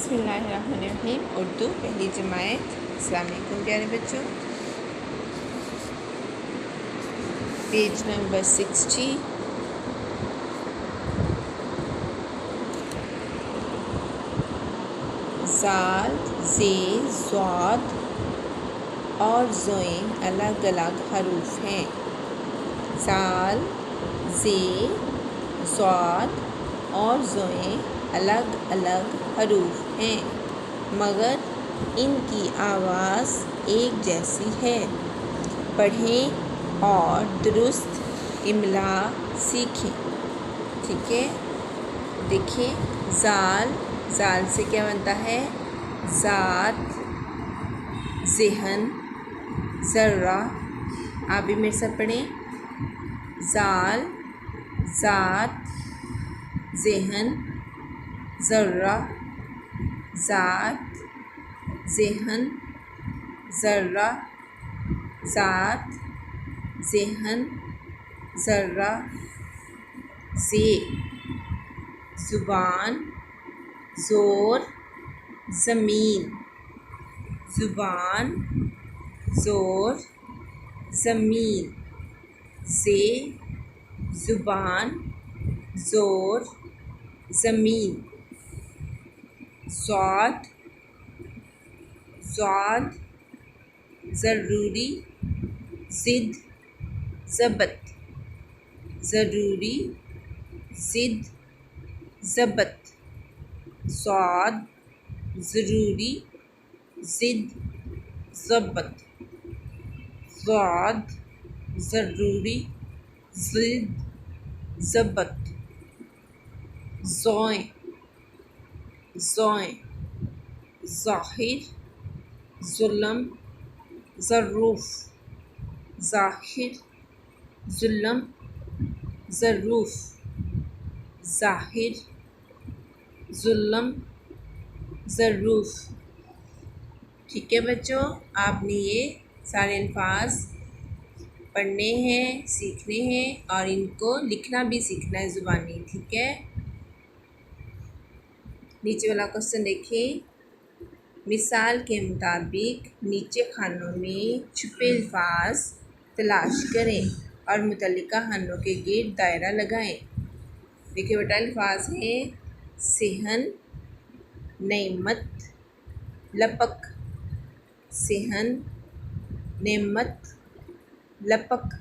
बिस्मिल्लाहिर्रहमानिर्रहीम। उर्दू पहली जमात। अस्सलाम वालेकुम प्यारे बच्चों। Page number 60। ज़ाल, ज़े, ज़ाद और ज़ोइन अलग अलग हरूफ हैं। ज़ाल, ज़े, ज़ाद और ज़ोइन अलग अलग हरूफ हैं, मगर इनकी आवाज़ एक जैसी है। पढ़ें और दुरुस्त इमला सीखें। ठीक है, देखिए ज़ाल, ज़ाल से क्या बनता है? ज़ात, ज़हन, ज़र्रा। आप भी मेरे साथ पढ़ें। ज़ाल, ज़ात, ज़हन, ज़र्रा, ज़ात, ज़हन, ज़र्रा, ज़ात, ज़हन, ज़र्रा। ज़े, ज़ुबान, ज़ोर, ज़मीन। ज़ुबान, ज़ोर, ज़मीन। ज़े, ज़ुबान, ज़ोर, ज़मीन। ज़ाद, ज़ाद, ज़रूरी, ज़िद, ज़बत। ज़रूरी, ज़िद, ज़बत। ज़ाद, ज़रूरी, ज़िद, ज़बत। ज़ाद, ज़रूरी, ज़िद, ज़बत। ज़ोइन, ज़ोइन, ज़ाहिर, ज़ुल्म, ज़रूफ़। ज़ाहिर, ज़ुल्म, ज़रूफ़। ज़ाहिर, ज़ुल्म, ज़रूफ़। ठीक है बच्चों, आपने ये सारे अल्फाज पढ़ने हैं, सीखने हैं और इनको लिखना भी सीखना है ज़ुबानी। ठीक है, नीचे वाला क्वेश्चन देखिए। मिसाल के मुताबिक नीचे खानों में छुपे अल्फाज तलाश करें और मुतल्लिका खानों के गिर्द दायरा लगाएं। देखिए बेटा, अल्फाज हैं सेहन, नेमत, लपक। सेहन, नेमत, लपक।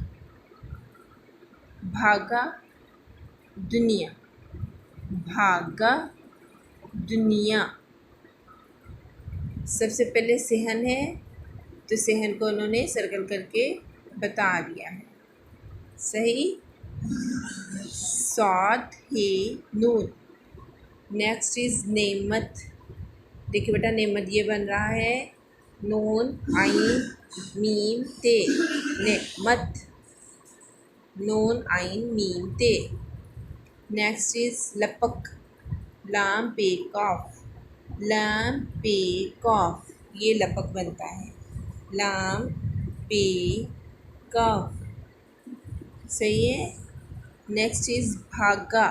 भागा, दुनिया। भागा, दुनिया। सबसे पहले सेहन है, तो सेहन को उन्होंने सर्कल करके बता दिया है। सही। सौद है, नून। नेक्स्ट इज़ नेमत। देखिए बेटा, नेमत ये बन रहा है नून, आइन, मीम, ते। नेमत, नून, आइन, मीम, ते। नेक्स्ट इज़ लपक। लाम पे कॉफ। लाम पे कॉफ, ये लपक बनता है। लाम पे कॉफ, सही है। नेक्स्ट इज़ भागा।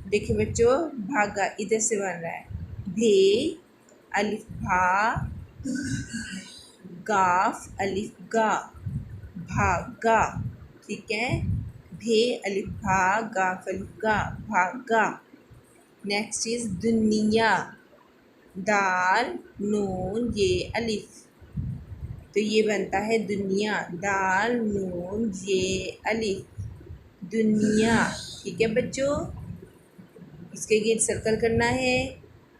देखिए बच्चों, भागा इधर से बन रहा है। भे, अलिफ भा, गाफ, अलिफ गा। भागा। ठीक है, भे, अलिफ भा, गाफ, अलिफ गा। भागा। नेक्स्ट इज़ दुनिया। दाल, नून, ये अलिफ, तो ये बनता है दुनिया। दाल, नून, ये अलिफ, दुनिया। ठीक है बच्चों, इसके गिर्द सर्कल करना है।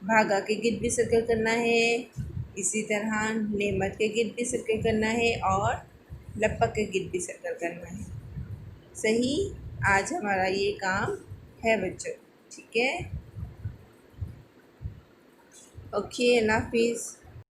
भागा के गिर्द भी सर्कल करना है। इसी तरह नेमत के गिर्द भी सर्कल करना है और लपक के गिर्द भी सर्कल करना है। सही। आज हमारा ये काम है बच्चों। ठीक है, ओके, अल्लाह हाफिज़।